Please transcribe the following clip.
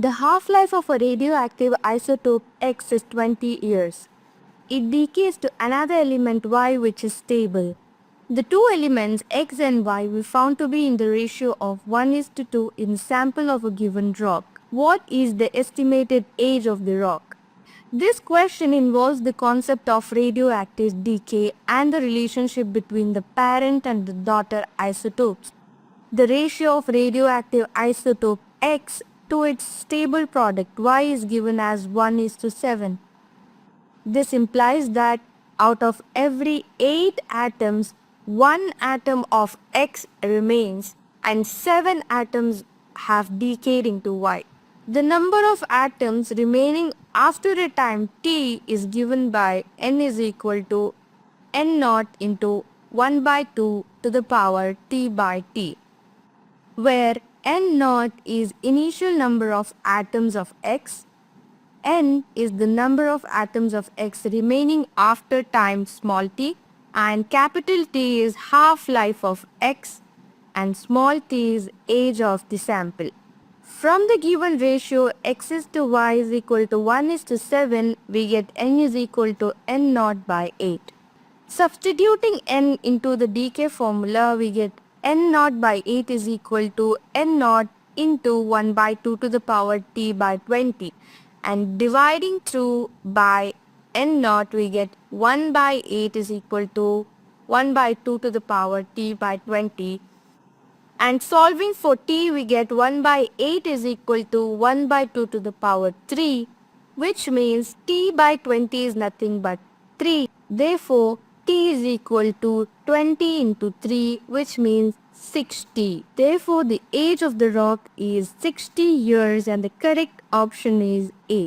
The half-life of a radioactive isotope X is 20 years. It decays to another element Y which is stable. The two elements X and Y were found to be in the ratio of 1:2 in the sample of a given rock. What is the estimated age of the rock? This question involves the concept of radioactive decay and the relationship between the parent and the daughter isotopes. The ratio of radioactive isotope X to its stable product Y is given as 1:7. This implies that out of every 8 atoms, 1 atom of X remains and 7 atoms have decayed into Y. The number of atoms remaining after a time t is given by n is equal to n naught into 1 by 2 to the power t by t, where n naught is initial number of atoms of X, n is the number of atoms of X remaining after time small t, and capital T is half-life of X and small t is age of the sample. From the given ratio X is to Y is equal to 1:7, we get n is equal to n naught by 8. Substituting n into the decay formula, we get n naught by 8 is equal to n naught into 1 by 2 to the power t by 20, and dividing through by n naught, we get 1 by 8 is equal to 1 by 2 to the power t by 20, and solving for t, we get 1 by 8 is equal to 1 by 2 to the power 3, which means t by 20 is nothing but 3. Therefore, t is equal to 20 into 3, which means 60. Therefore, the age of the rock is 60 years and the correct option is A.